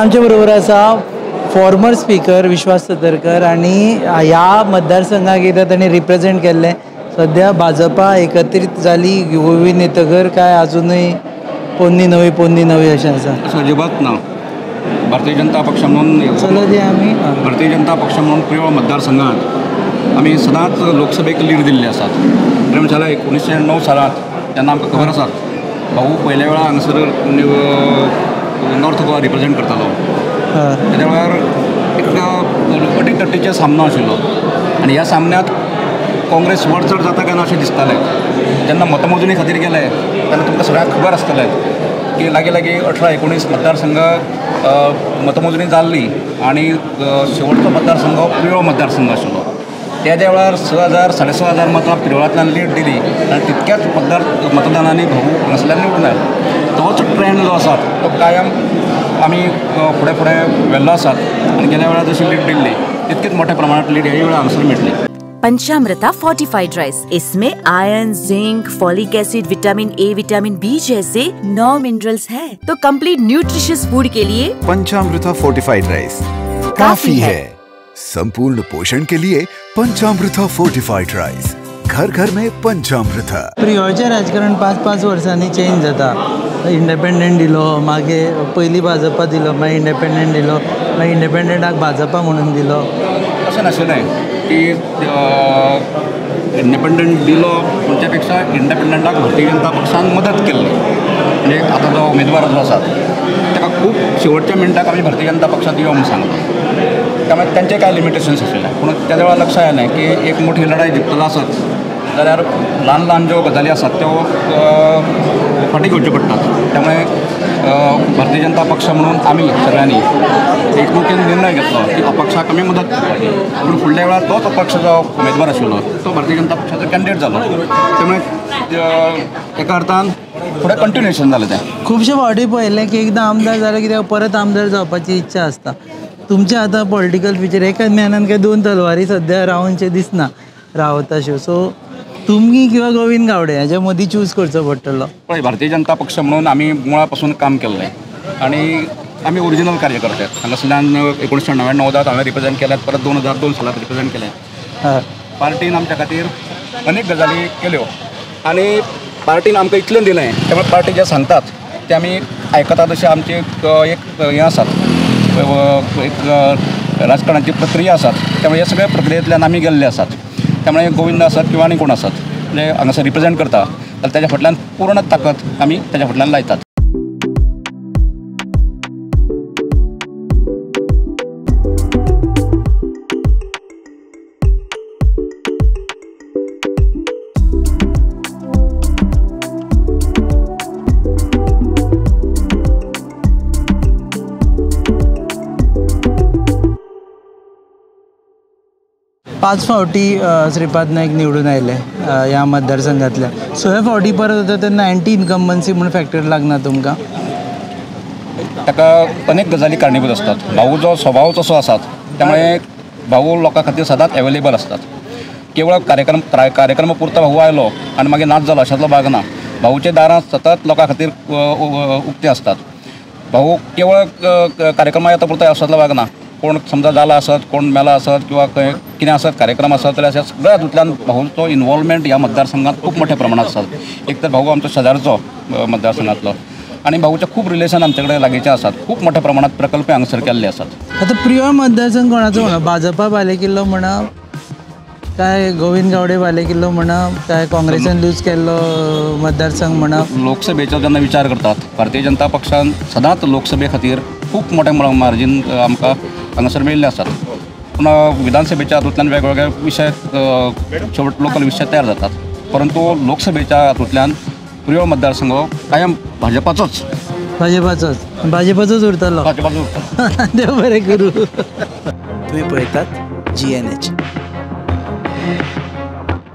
आमच्या बरोबर आसा फॉर्मर स्पीकर विश्वास सतरकर आणि ह्या मतदारसंघाक एकदां ताणें रिप्रेझेंट केल्लें. सध्या भाजपा एकत्रीत जाली गोविंद येतगर काय अजूनही पोन्नी नवी अशें आसा? अजिबात ना. भारतीय जनता पक्ष म्हणून चलत आमी भारतीय जनता पक्ष म्हणून प्रिय मतदारसंघात आमी सदांच लोकसभेक लीड दिल्ली आसात. प्रेम झाला 1990 सालांत तेन्ना आमकां खबर आसा भाऊ पयल्या वेळा हांगासर नॉर्थ गोवा रिप्रेझेंट करतालो. त्या वेळार एक अटी तटीचो सामनो आशिल्लो आनी ह्या सामन्यांत काँग्रेस वड चड जाता काय ना अशें दिसतालें. जेन्ना मतमोजणी खातीर गेले तेन्ना तुमकां सगळ्यांक खबर आसतलें की लागीं 18-19 मतदारसंघ मतमोजणी जाल्ली आनी शेवटचो मतदारसंघ प्रियो मतदारसंघ आशिल्लो. त्या वेळार 6,000-6,500 मतां पिरोळांतल्यान लीड दिली आनी तितक्याच मतदानांनी भाऊ हांगासरल्यान निवडून आयलो. तोच ट्रेंड जो आसा तो कायम आमी फुडें व्हेल्लो आसात आनी गेल्या वेळार जशी लीड दिल्ली तितकेच मोठ्या प्रमाणात लीड ह्या वेळार हांगासर मेळटली. पंचामृता फोर्टिफाइड राइस, इसमें iron, zinc, folic acid, vitamin A, vitamin B जैसे 9 मिनरल्स हैं, तो कंप्लीट न्यूट्रिशियस फूड के लिए पंचामृता फोर्टिफाइड राइस काफी है. संपूर्ण पोषण के लिए पंचामृता फोर्टिफाइड राइस, घर घर में पंचामृता. प्रियोचे राजकारण 5-5 वर्सांनी चेंज जाता. इंडिपेंडंट दिलो, मागे पयलीं भाजपा दिलो, मागीर इंडिपेंडंट दिलो, मागीर इंडिपेंडंटाक भाजपा म्हणून दिलो. अशें नाशिल्लें की इंडिपेंडंट दिलो म्हणजे पेक्षा इंडिपेंडंटाक भारतीय जनता पक्षान मदत केल्ली. म्हणजे आतां जो उमेदवार जो आसा ताका खूब शेवटच्या मिनटाक आमी भारतीय जनता पक्षांत यो म्हणून सांगलो. त्यामुळे तांचे कांय लिमिटेशन्स आशिल्ले. पूण त्या वेळार लक्षांत आयलें की एक मोठी लढाई जिखतलो आसत जाल्यार ल्हान ज्यो गजाली आसात त्यो फाटी घेवच्यो पडटात. त्यामुळे भारतीय जनता पक्ष म्हणून आमी सगळ्यांनी एकमुखीन निर्णय घेतलो की अपक्षाक आमी मदत करपाची. पूण फुडल्या वेळार तोच अपक्ष जो उमेदवार आशिल्लो तो भारतीय जनता पक्षाचो कॅन्डिडेट जालो. त्यामुळे एका अर्थान फुडें कंटिन्युएशन जालें. तें खुबशे फावटी पळयलें की एकदां आमदार जालो कित्याक परत आमदार जावपाची इच्छा आसता. तुमचे आतां पॉलिटिकल फ्युचर एकाच मॅनान काय 2 तलवारी सध्या रावनशे दिसना रावताश्यो. सो तुम्ही किंवा गोविंद गावडे हाच्या मदीं चूज करचो पडटलो. पळय, भारतीय जनता पक्ष म्हणून आमी मुळा पासून काम केल्लें आनी आमी ओरिजिनल कार्यकर्ते. हांगासरल्यान 1999 हांवें रिप्रेझेंट केल्यात, परत 2002 सालांत रिप्रेझेंट केलें. पार्टीन आमच्या खातीर अनेक गजाली केल्यो आनी पार्टीन आमकां इतलें दिलें. त्यामुळे पार्टी जे सांगतात ते आमी आयकतात. अशें आमची एक हें आसात, एक राजकारणाची प्रक्रिया आसात. त्यामुळे हे सगळे प्रक्रियेंतल्यान आमी गेल्ले आसात. त्यामुळे गोविंद आसात किंवा आनी कोण आसात म्हणजे हांगासर रिप्रेझेंट करता जाल्यार ताच्या फाटल्यान पूर्ण ताकद आमी ताच्या फाटल्यान लायतात. पाच फावटी श्रीपाद नाईक निवडून आयले ह्या मतदारसंघातल्या. 6 फावटी परत होता तेन्ना अँटी इन्कम्बन्सी म्हणून फॅक्टर लागना तुमकां? ताका अनेक गजाली कारणीभूत असतात. भाऊ जो स्वभाव तसो आसात त्यामुळे भाऊ लोकां खातीर सदांच एवेलेबल असतात. केवळ कार्यक्रम पुरता भाऊ आयलो आनी मागीर नाच जालो अशातलो भाग ना. भाऊच्या दारांत सतत लोकां खातीर उक्ते असतात. भाऊ केवळ कार्यक्रमा येता पुरता अशातलो भाग ना. कोण समजा जाला आसत, कोण मेला आसत किंवा कितें आसत कार्यक्रम आसत जाल्यार अशा सगळ्या हातूंतल्यान भाऊचो इनवॉल्वमेंट ह्या मतदारसंघात खूब मोठ्या प्रमाणात आसात. एक तर भाऊ आमचो शेजारचो मतदारसंघातलो आनी भाऊचे खूब रिलेशन आमचे कडेन लागींचे आसात. खूब मोठ्या प्रमाणात प्रकल्प हांगासर केल्ले आसात. आतां प्रिय मतदारसंघ कोणाचो म्हणा? भाजपा बालेकिल्लो म्हणा काय गोविंद गावडे बालेकिल्लो म्हणा काय काँग्रेसान लूज केल्लो मतदारसंघ म्हणा? लोकसभेचो जेन्ना विचार करतात भारतीय जनता पक्षान सदांच लोकसभे खातीर खूब मोठे मार्जीन आमकां हांगासर मेळिल्ले आसात. पूण विधानसभेच्या हातूंतल्यान वेगवेगळे विशय शेवट लोकल विशय तयार जातात. परंतु लोकसभेच्या हातूंतल्यान प्रिय मतदारसंघ कायम भाजपाचोच उरतलो. देव बरें करूं. तुम्ही पळयतात GNH.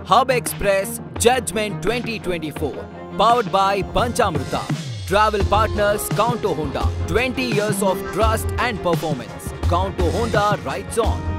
Hub express judgement 2024 powered by Panchamrita. Travel partners Counter Honda. 20 years of trust and performance. Counter Honda rides on.